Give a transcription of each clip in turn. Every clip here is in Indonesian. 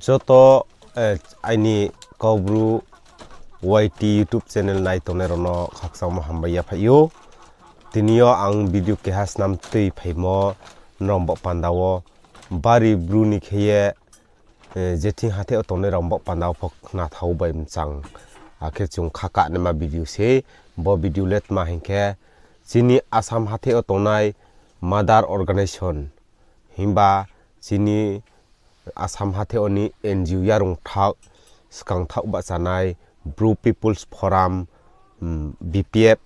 joto aini kobru YT YouTube channel nai tonerono khaksam hambaya phayo tinio ang video ke hasnam tei phaimo nombo pandawo bari bruni kheye jethi hathe otone rombo pandaw phok na thau bai mchang akhe chung khaka nema video se bo video let ma hinke chini Assam hathe otonai mother organization himba chini Assam hathe oni NGO yarung thak skang thak ba sanai Blue People's Forum BPF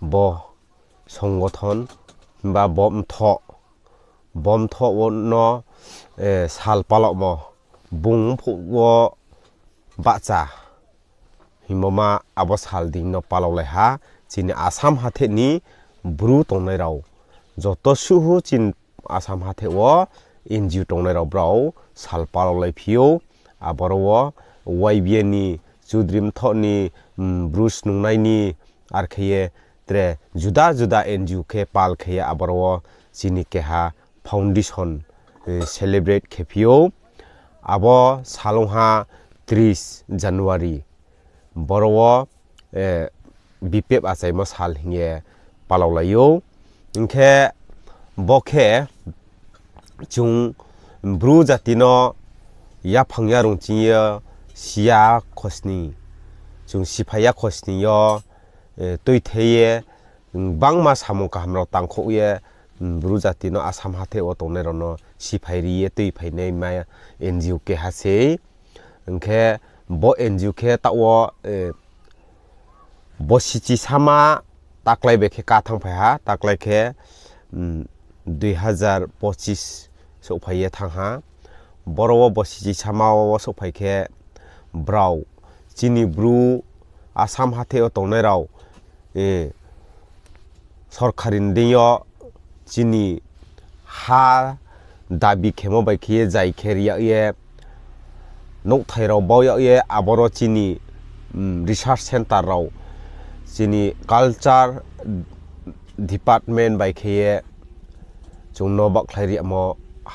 bo সংগঠন বা বম থ no sal palok mo bung phuwo bacha himoma abo sal ding no palok lai ha chini Assam hathe ni bru tongnai rao joto suhu chin Assam hathe wo NGO tongnai rao brao sal palok lai phio aboro YBA ni Chudrim thoni Bruce nungnai ni arkhiye tre juda NGO ke pal khaya aboro chini keha foundation celebrate khepio abo salongha 30 January boro BPF asaimo sal hinge palawlayo inkhe bokhe chung bru jatino ya phangya rungchiya sia khosni chung sifaya khosni yo tui theye bangma samu kahamro tangkho ye bru jatino Assam hathe otonerono sifairi ye tui phainai ma NGO ke hase inkhe bo NGO ke tawo bo sichi sama taklai bekhe ka thang phaiha taklai khe 2025 so phaiye thangha boro bo sichi sama o so phaikhe brau chini bru Assam hathe otonerao सरकारिन दियो चिनी हा दाबी खेमो बाइखिए जाय खेरिया ये नोक थाइराव बावया ये आबरो चिनी रिसर्च सेंटर राव चिनी कल्चर डिपार्टमेंट बाइखिए जोंनो बाखलाइरि मो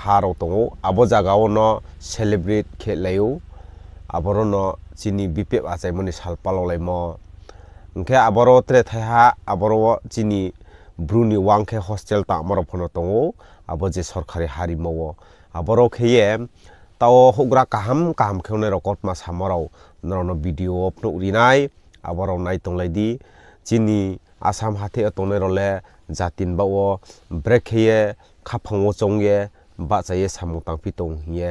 हाराव दङो आबो जागाव न सेलिब्रेट खेलायो आबरो न चिनी BPF आजायमनि सालपाललायमो ओंखे आबरो त्रे थाइहा आबरो चिनी ब्रुनि वांखे हस्टेल ता मरो फनो तङो आबो जे सरकारि हारिमो आबरो खेये ताव होग्रा काहाम खेउने रकट मा सामराव नरनो भिडियो अपनो उरिनाय आबरो नाय तंलायदि चिनी Assam hathe तने रले जातिन बावो ब्रेक खेये खाफांगो चंगे बाचाये सामु तांफि तं हिये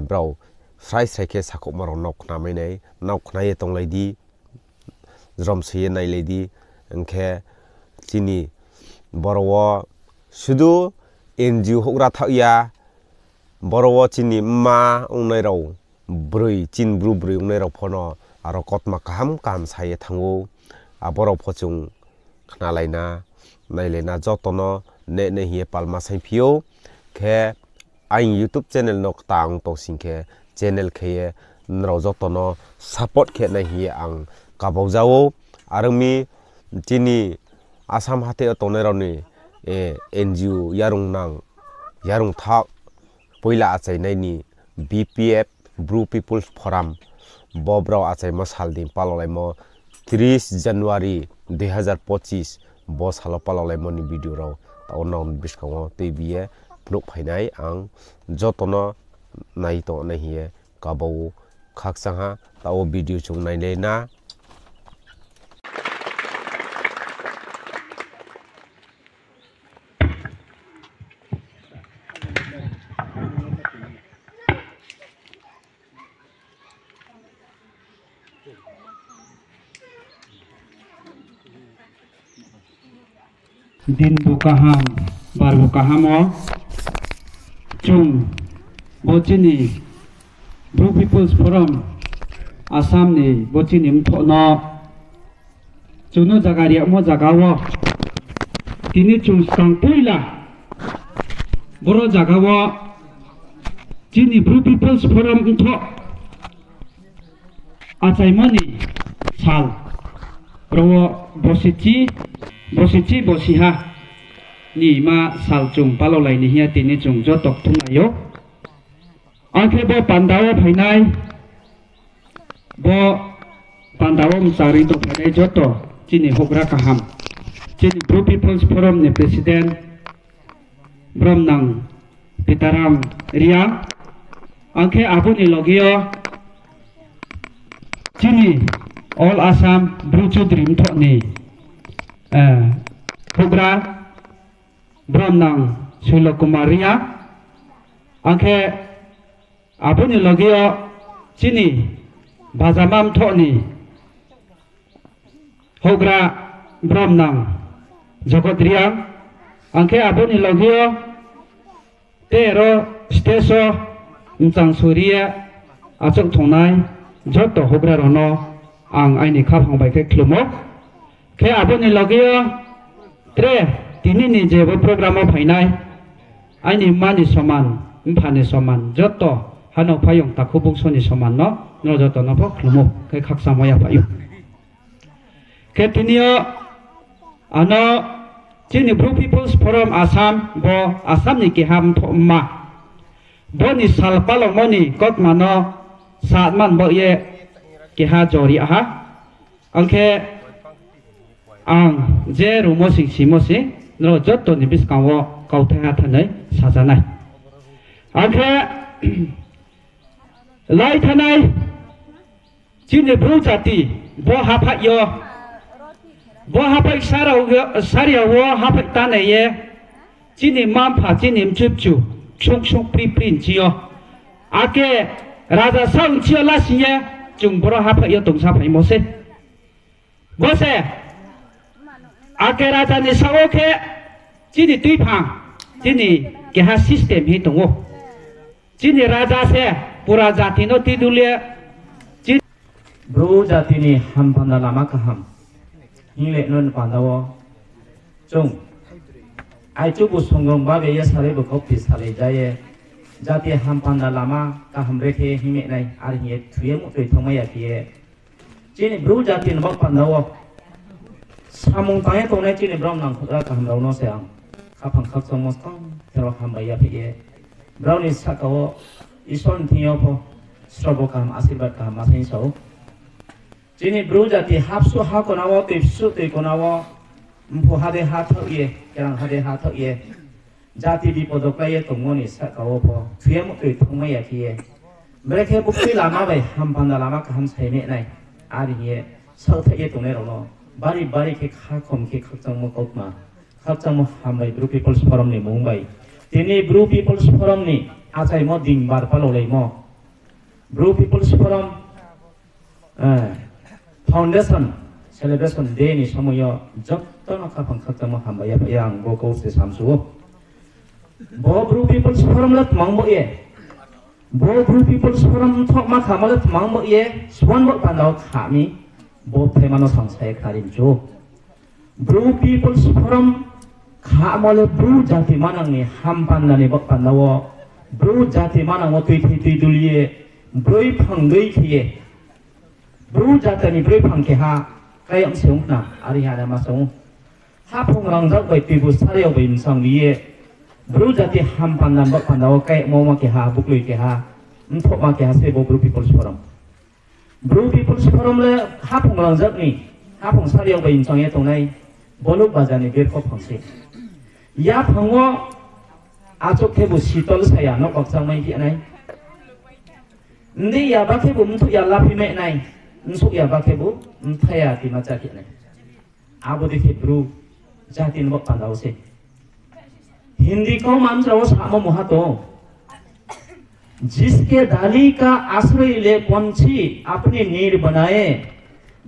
ब्राव फ्राइ साइखे साखो मारो नखना मैनाय नखनाये तंलायदि जमसये नायलायदि ओंखे चिनी बर'ओ सुदु NGO होग्रा थाया बर'ओ चिनी मा उंनायराव ब्रै चिन ब्रु ब्रै उंनायराव फनो आरो कतमा काहाम साये थांगो आबरो फचुं खनालायना नायलायना जतनो ने हिये पालमा साइफियो खे आइन YouTube चैनल नक तांग तोसिंखे चैनल खेये नराव जतनो सपोर्ट खे ना हिये आं काबावजावो आरो मी चिनी Assam hathe toneroni NGO yarung thak poila achainaini BPF Blue People's Forum bobrao achai masalding palolaimo 30 January 2025 bo salo palolaimo ni video raw taonon biskango tebie pluk phainai ang jotono nai to nahiye kabau khaksangha tao video chung nailena दिन बुकाहाम बार बुकाहामो chung bochini Blue People's Forum Assam ni bochini mthono chuno jagari mo jagawo tini chung skang puila boro jagawo chini Blue People's Forum mtho achaimani sal rowo bosiha ni ma sal chung palolai ni hia tini chung jotok thungayo angke bo pandawa phainai bo pandawa msari to phainai joto chini hogra kaham chini Blue People's Forum ni president Bromnang Pitaram Ria angke abuni logio chini All Assam Bruchu Dream to ni hogra Bromnang Sulokumaria angke abuni logio chini bazamam to ni hogra Bromnang Jogodriang angke abuni logio tero steso mchang suria achok thongnai joto hogra rono ang aini khapang bai ke khlumo ke abuni logio tre tinini je bo programo phainai aini mani soman mphane soman joto hano phayong takhubuk soni soman no joto no bo khlumo ke khaksa moya phayu ke tinio ano chini Blue People's Forum Assam bo Assam ni kiham thoma bo ni salpalo moni kok mano satman bo ye kiha jori aha angke ang je rumo sing simosi no jotto ni biskawo kautha thanai sajanai angke lai thanai chini Blue jati bo hapha yo bo hapak saria wo hapak tane ye chini mampa chini mchupchu chung chung prin chio ake raja sang chio lasiye chung boro hapak yo tongsa pai mose bose ake raja ni sawoke chini tuipang chini keha system hi tongo chini raja se pura jati no tidulia chini Bro jati ni ham panda lama kaham Ingle non pandawo chung ai chubu songrong babe ya sare bo kopi sare jaye jati ham panda lama ka hamre the hime nai ar hi thuye mu toi thomaya tie chini bru jati no pandawo samung tae to nai chini bram nang khura ka hamrau no se ang khapang khak som mostang tero hambaya pie brauni sakawo ison thiyo po srobo kam asirbat kam asin so Chini Bru jati hapsu ha konawo tipsu te konawo mpu hade ha thok ye kerang hade ha thok ye jati di podokai ye tongoni sakawo po thuye mu toi thongmai ya ki mereka bukti lama bai ham panda lama ka ham sai me nai ari ye sau thak ye tongne rono bari ke kha khom ke khachang mo kokma khachang mo ham bai Blue People's Forum ni mumbai tini Blue People's Forum ni achai mo ding bar palo lei mo Blue People's Forum Foundation celebration day ni samoyo jotto no khapang khachamo hambaya yang bo ko se samsu bo Blue People's Forum lat mangbo ye bo Blue People's Forum thok ma khamalat mangbo ye swan bo pandau khami bo themano sangsai kharin jo Blue People's Forum khamole Blue jati manang ni hampan ni bo pandau Blue jati manang mo tui dulie broi phangdei khiye Bru jata ni broi phang ke ha kayam seung na ari ha na masung ha phung rang jak bai tibu sareo bai sang liye Bru jati ham pan nam bak pandaw kay mo ma ke ha buklui ke ha ntho ma ke ha se bo Blue People's Forum Blue People's Forum le ha phung rang jak ni ha phung sareo bai sang ye tong nai boluk bazani ber ko phang se ya phango achok ke bu sitol saya no bak sang mai ki nai ndi ya ba ke bu mthu ya la phi me nai Nsuk ya bakebu mthaya ti macha ki ne abo dekhe Bru jati no pandao se Hindi को मंत्र वो सामो महतो जिसके डाली का आश्रय ले पंछी अपनी नीड़ बनाए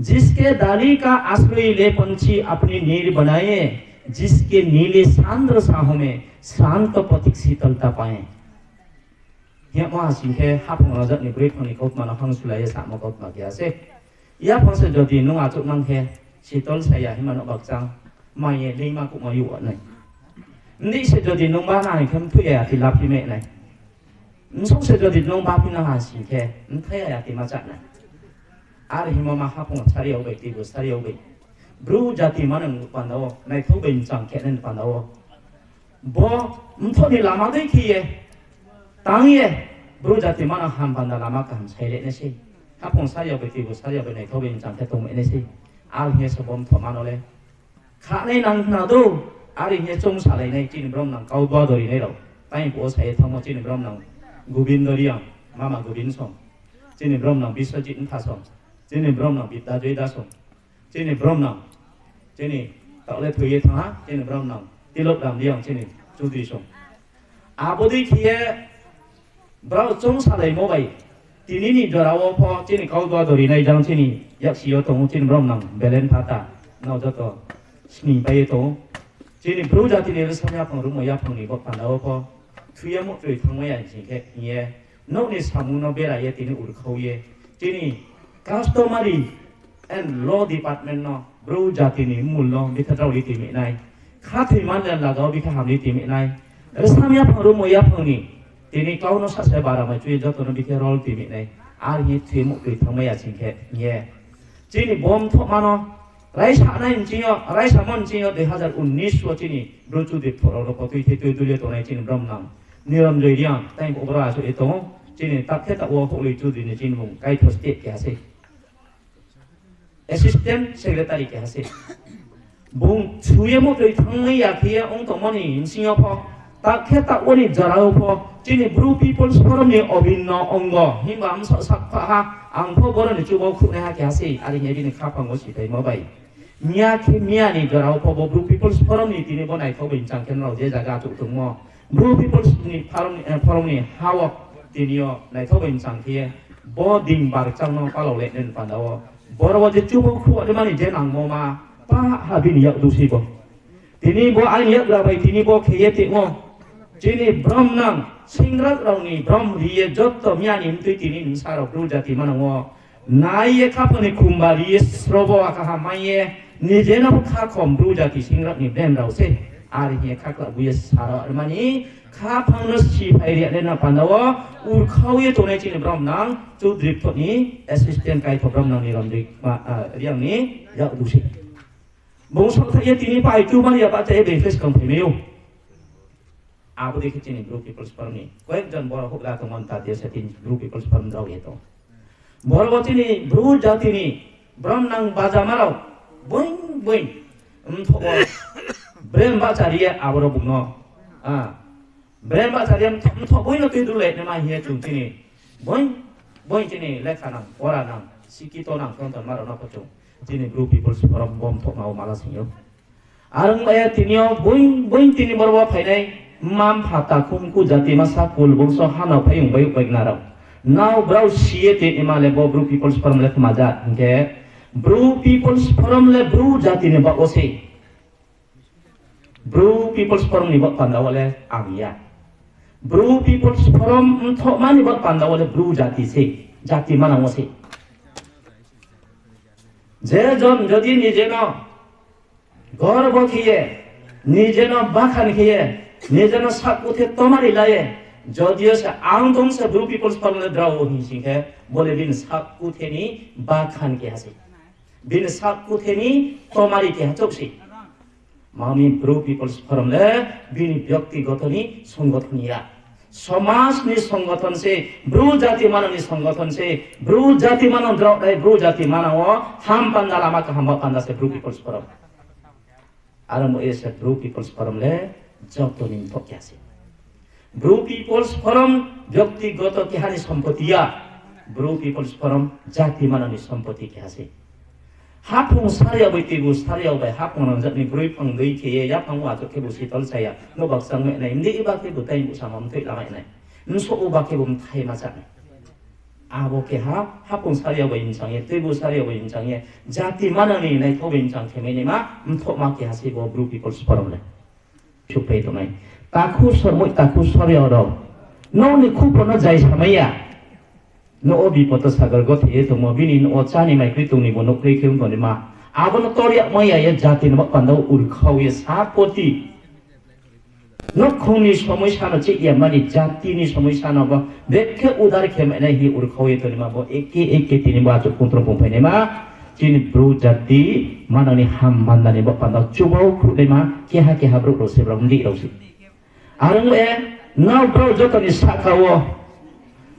जिसके डाली का आश्रय ले पंछी अपनी नीड़ बनाए जिसके नीले सांद्र साहों में शांत पथिक शीतलता पाए यह महासिंह हाफंग राजक नि ब्रेक नि कोट माना हंग सुलाय सामो कोट मा गया से या फंसे जदि नु आचुक नंग हे शीतल साया हिमानो बक्चांग माये लेमा को मायु नै ndi se jodi nong ba na kham thu ya ti la phi me nai nsong se jodi nong ba phi na ha si ke nthaya ya ti ma cha na ar hi ma ma ha pong chari au bai ti bu sari au bai bru jati manang pan dawo nai thu bai chang ke nen pan dawo bo ntho ni la ma dei khi ye tang ye bro jati mana ham panda lama kaham sai le nasi hapung saya beti bu saya benai thau bin jang ketung nasi al he sebom thomano le kha nei nang na do ari he chung sa lai nei chin brom nang kau ba dori nei ro tai bo sai thamo chin brom nang gubin doriang mama gubin song chin brom nang bisajit tha song chin brom nang bita joi da song chin brom nang chin tạo le thuye tha chin brom nang tilok dam liang chin chu di song abodi khie bro chung sa lai mo bai tini ni dorawo pho chin kau ba dori nei jang chin yak siyo tong chin brom nang belen thata nau jo to sni pai to chin bro jati ne samya phang ru mo ya phang ni bo pan lawo pho thuye mo thui thang mai chin ke ye no ni samu no bera ye tini ur khau ye chin customary and law department no bro jati ni mul no bi thatrau li ti mi nai kha thei man la ga bi kha ham li ti mi nai samya phang ru mo ya phang ni tini kau no sa se bara mai chui jo to no bi ke rol ti mi nai ar hi thui mo thui thang mai chin ke ye chin bom tho mano rai sa nai chin yo rai sa mon chin yo 2019 wo chin bro chu di phoro ro ko thui the thui le to nai chin brom nang niram joi riang tai bo bra so e to chin tak the ta wo ho le chu di ni chin mong kai tho state ke ase assistant secretary ke ase bung thui mo thui thang mai ya khia ong to moni in sing yo pho tak the ta wo ni jarao pho chin blue people's forum ni obinno ongo himam sa sak pha ha ang pho bor ni chu bo khu ne ha ke ase ari he ni kha phang wo si dai mo bai nya ke mia ni jarao pho bo blue people's forum ni tini bo nai tho bin chang ken ro je jaga chu tung mo blue people's ni forum ni hawa tini yo nai tho bin chang khie bo ding bar chang no pa lo le nen pa dawo bor wo je chu bo khu de mani je nang mo ma pa ha bin yak du si bo tini bo ai yak la bai tini bo khie ti mo cini brom nang singrat rong ni brom riye jot to mia ni mtu tini ni sa ro bru jati mana wo nai ka phone kumbari srobo aka ha mai ni je na kha khom bru jati singrat ni ben rao se ari he kha kla bu ye sa ro mani kha phang no si phai ri ne na pa na wo ur khau ye to ne cini brom nang chu drip to ni assistant kai to brom nang ni rom dik ma riang ni ya du si bong so tha ye tini pai chu ma ya pa che be face kom phai meu aku di kecil Blue People's Forum ni, koek jan bora hok la teman tadi setin Blue People's Forum draw itu. Bora boti ni Blue jati ni, bram nang baja marau, boing boing, thok brem baca dia abro bungo, brem baca dia thok boing no tidur le nama hiya cunti ni, boing boing cini le kanang, ora nang, sikito nang tonton marau nak pocong, cini Blue People's Forum bom thok mau malas hiyo. Arang bayar tinio boing boing tini bora phai nai. Mam phata kumku jati masa kul bungso hana phayung bayuk baik narau now brau siete imale bo Blue People's Forum le maja ke Blue People's Forum le bru jati ne ba ose Blue People's Forum ni ba pandawale amia Blue People's Forum tho mani ba pandawale bru jati se jati mana ose je jon jodi nije no gorbo khiye nije no bakhan khiye নিজের সাকুতে তোমারই লায়ে যদিও সে আংদং সে Blue People's Forum le draw hi sing he bole bin sakute ni bakhan ke hase bin sakute ni তোমারই ke hachopsi mami Blue People's Forum le bin ব্যক্তিগত ni সংগঠনিয়া সমাজ ni সংগঠন se ব্রু জাতি মানব ni সংগঠন se ব্রু জাতি মানব draw dai ব্রু জাতি মানব ham panda lama ka ham panda se Blue People's Forum aramo ese Blue People's Forum le job to nim thok ase Blue People's Forum ব্যক্তিগত ke hani সম্পত্তিয়া Blue People's Forum jati mana ni সম্পত্তি ke ase hapung saria bai tibu saria bai hapung nang jat ni brui phang dei ke ya phang wa to ke bu sitol saya no bak sang me nai ndi ba ke bu tai bu samam thei la nai nso u ba ke bum thai ma sa abo ke hapung saria bai insang ye tibu saria bai insang ye jati mana ni nai tho bai insang ke me ni ma thok ma ke ase bo Blue People's Forum le chupai to nai taku sormoi taku sorya ro no ni khupo no jai samaya no obi poto sagar go the to mo bini no chani mai kri tuni bo no kri khum to ni ma abo no toria maya ye jati no pando ur khau ye sapoti no khoni samoisa no chi ye mani jati ni samoisa no ba bekhe udar khem na hi ur khau ye to ni ma bo eke tini ba chu kontro pom phai ni ma cini bru jati mana ni ham manda ni bok pandau cubau krudema keha bro rosi bro ndi rosi arang le now bro joto ni sakawo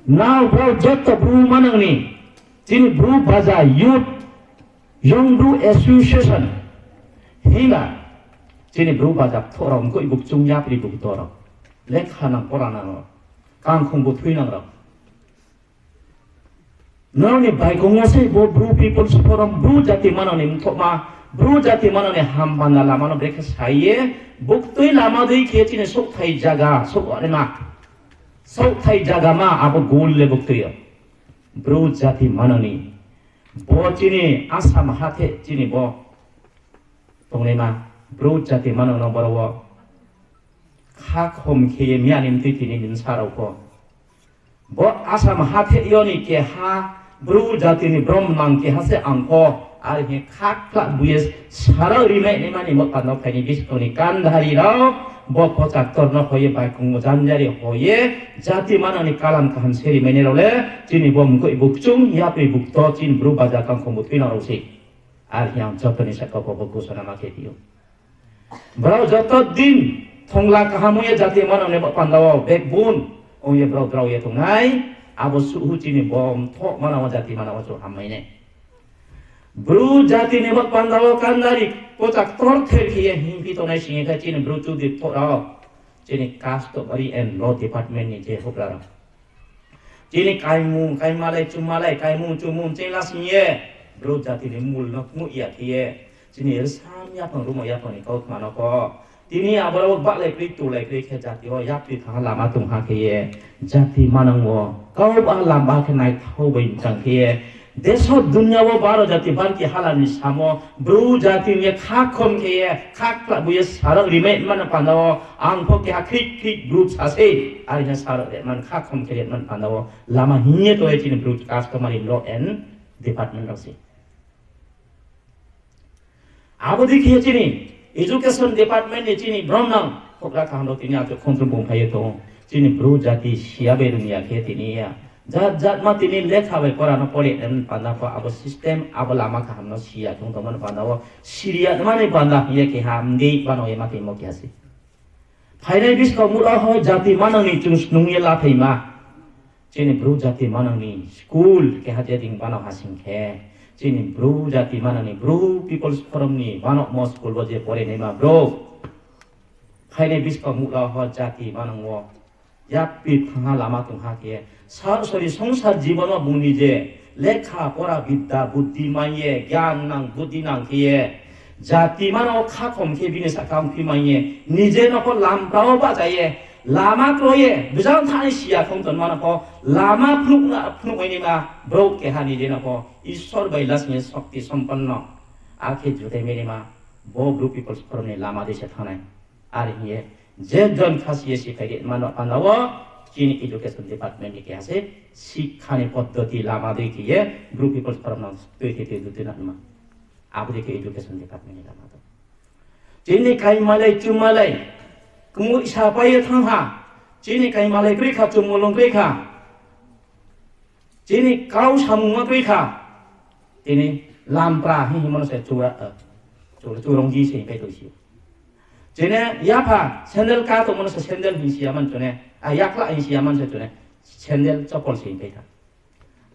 now bro jotto bru manang ni cini bru baza youth young bru association hinga cini bru baza thorong ko ibuk chung yap ibuk torong lekha nang porana no kang khong bu thui nang ro now ni bai kong se bo bru people's forum bru jati manang ni thoma bru jati manang ni hambana lama no brek saiye buk tui lama dei khe cini sok thai jaga sok arema sok thai jaga ma abo goal le buk tui bru jati manang ni bo cini asam hathe cini bo tongne ma bru jati manang no boro kha khom khe mianim tui tini nin sarau ko bo asam hathe yoni ke ha bru jati ni brom nang ke hase angko ar he khak kla buyes sarau rime ni mani mo pano phani bis toni kan dhari rao bo pochak tor no hoye bai kung janjari hoye jati manang ni kalam kaham seri mene role cini bom ko ibuk chung ya pe ibuk to cin bru baja kang khomut pina rosi ar yang jotoni sakko ko ko sona ma ke dio bro joto din thongla kahamuye jati manang ne pandawo backbone oye bro ye tungai abo suhu cini bom thok mana jati mana waso hamaine bru jati ne pandawo kandari pochak tor ther khiye himpi to nai singe ka cini bru chu di thora cini customary and law department ni je hoklara cini kaimalai cumalai kaimu cumum cela singe bru jati ne mul nok mu ya khiye cini ersam ya pang rumo ya pang ni kau mana ko tini abalo bak le klik tu le klik ke jati o yap ti thang lama tung ha ke jati manang wo kau ba lamba ke nai thau bai chang ke deso dunya wo baro jati ban ki halani samo bru jati ne kha khom ke khak la buye sarak rime man pando ang pho ke ha klik klik group ase ari na sarak man kha khom ke man pando lama hinye to e chin bru customary law and department ase abo dikhiye chini education department ni chini bromnang khokra khando tinya to khontrum bom phaye to chini bru jati siabe dunia khe tinia jat ma tini lekha bai korana pore en panda ko abo system abo lama ka hamno sia thong to man panda wo siria mane panda ye ke hamdi pano ye ma ke mo kya si phainai bis ko mura ho jati manang ni chung nungye la thaima chini bru jati manang ni school ke ha ding pano hasing khe chini bru jati mana ni bru people's forum ni banok mo school boje pore nei ma bro khaine bis ko mula ho jati manang wo yap pi thanga lama tung ha ke sari songsar jiban wa bungni je lekha pora bidda buddhi maiye gyan nang buddhi nang ke jati mano kha khom ke bine sakam phi maiye nije no ko lam tao ba jaye lama kroye bijang thani sia khong ton mana ko lama phluk ni ma bro ke hani je na ko ishwar bai lasme shakti sampanna akhe jute mere ma bo group people's forum ni lama de se thanai ar hiye je jon khasiye sikhai mano panawa chini education department ni ke ase shikhani paddhati lama de kiye group people's forum na tui ke dute na ma abu de ke education department ni lama to chini kai malai chumalai kumu siapa ya thangha chini kai malai krikha chumulong krikha chini kau samuma krikha ini lampra hi mono se curong ji se pe to si chene yapa sandal ka to mono se sandal hi siaman chone ayakla hi siaman se chone sandal chopol se pe ta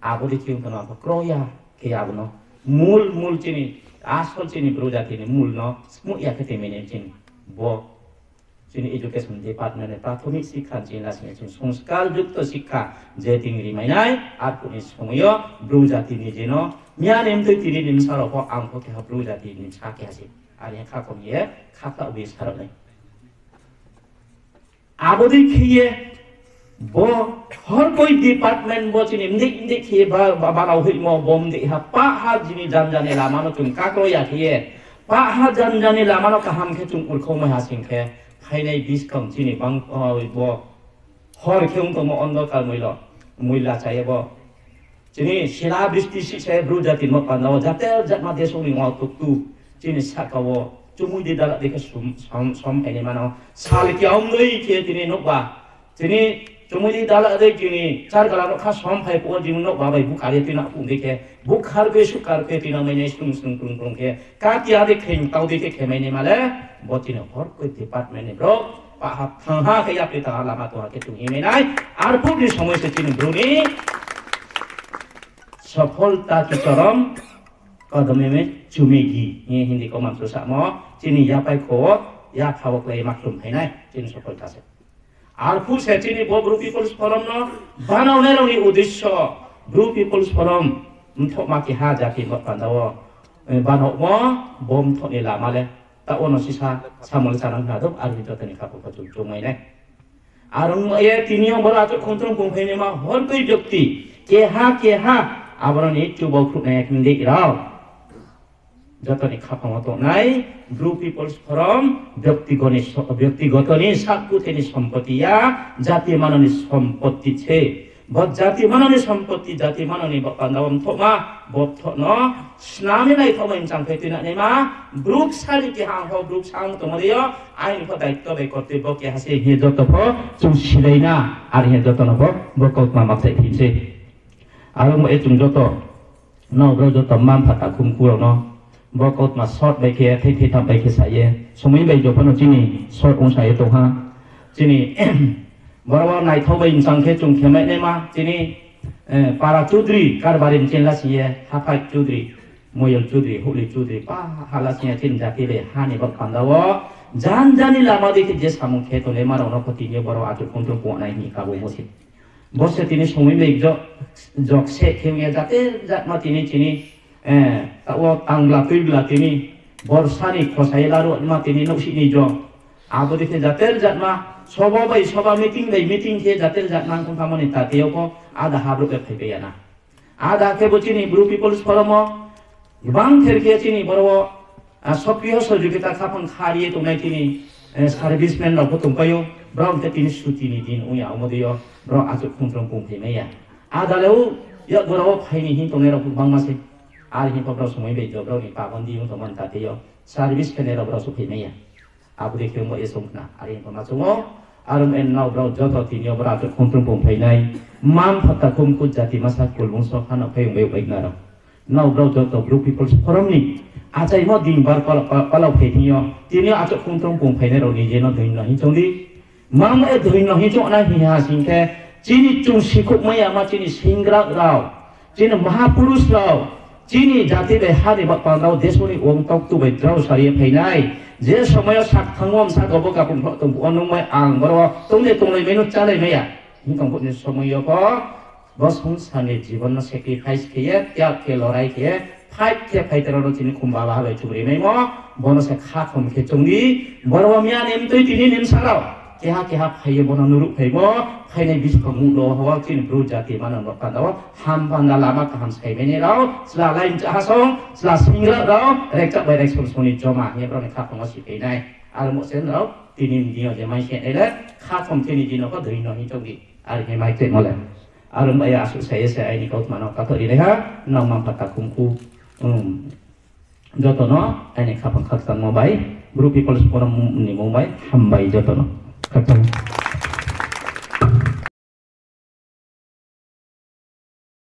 abu de chiung kono apa kroya ke abuno mul chini asol chini bro jati ni mul no mu ya ke temene chini bo chini education department ne prathomik shikha chini lasme chini সংস্কার যুক্ত শিক্ষা যে tingri mainai ar puni somoyo bru jati ni jeno mian em tui tini nim saro ko ang ko ke ha bru jati ni cha ke ase ari kha kom ye kha ta wi saro nai abodi khiye bo har koi department bo chini inde khiye ba nau hui mo bom de ha pa ha jini jan jane lama no chung ka ko ya khiye pa ha jan jane lama no ka ham khe chung ul khom ha sing khe khainai biskang chini bang bo hor kheung to mo ondo kal muila chaye bo chini shila bristi si se bru jati mo panaw jate jatma deso ni ngau tu chini sakawo chumui de dala de som ene mano sal ki om noi ke tini no ba chini chumui dala de chini char kala no kha som phai po jing no ba bai bu kare tina pu de ke bu khar ke su kar ke tina mai ne sung ke ka ti ade khen tau de ke mai ne male bo chini hor ko department ne bro পাহা থাহা খাইয়া পেতা লামা তো হাকে তুমি নাই আর পুরি সময় সে চিনি ব্রুনি সফলতা কি চরম কদমে মে চুমেগি ये हिंदी को मानसो सामो चिनी या पाइ खो या खावक लाई माखलुम हैनाय चिनी सफलता से আর ফুসে চিনি ব্রু পিপলস ফোরাম ন বানাওনেরনি উদ্দেশ্য ব্রু পিপলস ফোরাম থমাকি হা জাতি বান্দাও বানাও বম থনি লামালে তা অনসিসা সামল সানাং হাদব আর হিততনি খাপক জুমাইনাই আর এ তিনিও বড় আচ খন্ত্রম কমফাইনে মা হর কই ব্যক্তি কেহা আবরণ এই চুবক খুনে কিনদি রাও যতনি খাপমতো নাই ব্রু পিপলস ফোরাম ব্যক্তিগতনি সাকুতেনি সম্পত্তিয়া জাতীয় মাননি সম্পত্তি ছে জাতি মাননি সম্পত্তি জাতি মাননি বান্দাওম থমা বথন স্নামি নাই থমাইন চাংফেতিনা নেমা ব্রুক সারি কি হাং ho ব্রুক সাং তোমারিও আইন ফ দায়িত্ব বে কর্তব্য কে হাসে হে যত ফ চুং সিলাইনা আর হে যত নব বকত মামাক চাই ফিনছে আর এ চুং যত নব্র যত মাম ফাতা খুমকুর ন বকত মা শর্ট বাইকে থৈ থাম বাইকে সাইয়ে সময় বাই জপন চিনি শর্ট অন সাইয়ে তো হা চিনি বড় নাই থবাই চাংখে চুং খেমাই নেমা চিনি পারা চৌধুরী কারবারিন চেনলা সিয়ে হাফাই চৌধুরী ময়ল চৌধুরী হুলি চৌধুরী পা হালা সিয়ে চিন জাতি রে হানি বক পান্দাও জান জানি লামা দেখে যে সামু খেতো নে মারো নপতি নে বড় আজু কন্ত্র পোনাই নি কাবু বসে বসে তিনি সময় বাই জকসে খেমিয়া জাতে জাতমা তিনি চিনি তাও তাংলা তুইলা তিনি বর্ষানি খসাই লারু মা তিনি নসিনি জ আবো দেখে জাতের জাতমা সবাই সবা মিটিং খেয়ে জাতের জাতমান খামনি তাতেও কো আধা হাবরুকে ফাইবে না আধা খেবো চিনি ব্রু পিপলস ফোরাম গোबां খেরখে চিনি বড় সক্রিয় সহযোগিতা খাপন খারিয়ে তোমনাই তিনি সার্ভিসম্যান রাवखौ তোমপাयो ব্রাউনতে তিনি সুতিনি দিন উয়া আমদিयो ব্র আজু খুंत्रम बुंफैनाया आदालेव या बराव फाइनि हिं तोंने रावखौ बांमासे आर हिं पब्राव समय बेजो ब्रावनि पाबन्दी उनथमान तातेयो सार्भिस फेने रावराव सफैनाया आबो देखे मो एसंना आर हिं पमा जमो आरो एन नाव ब्राव जत तिनियो ब्रा आजु खुंत्रम बुंफैनाय माम फता खुमकु जाति मासा कुलबुंस खाना फैंबे बैगनारो नाव ब्राव जत ब्रु पिपल्स फरमनि आजाय म दिन बार पालाव फैनियो तिनियो आजु खुंत्रम बुंफैनाय राव निजेनो दैनो हिजोंदि माम ए दैनो हिजोना हिहा सिंखे चिनी चुं सिखुक मैया मा चिनी सिंग्रा राव चिनी महापुरुष राव चिनी जाति बे हारि बापांदाव देशनि ओंतक तुबै द्राव सारि फैनाय जे समय साक थांगम सा गबो गापुन तं अनंमै आं बर तंले मेनु चालै मैया हिंतंखौ समय को बसं सानि जीवन सेक्रिफाइस किए त्याग के लड़ाई किए फाइट के फाइटर चिनी खुम्बा बाहाय चुब्रिनाय म बनसे खाखम के चंगि बरवा मिया नेम तै तिनि नेम साराव केहा फाइयो बना नुरु फैबो फाइनाय बिसखौ लो हवा चिन ब्रु जाति मानन बापांदाव हाम बांदा लामा काम साइमेनि राव स्ला लाइन चाहासं स्ला सिंग्रा राव रेक्टा बाय रेक्सन सोनि जमा हे ब्रने खाखम सिफैनाय आरो मोसेन राव तिनि दिनो जे माइसे एले खाखम तिनि दिनो को दैनो हि चंगि आरो हे माइते मले आरो माया आसु साये से आइनि कौत मानो काथरि रेहा नामा फता खुमकु जतनो आइनि खापन खाखसां मबाय ब्रु पिपल्स फोराम नि मबाय हामबाय जतनो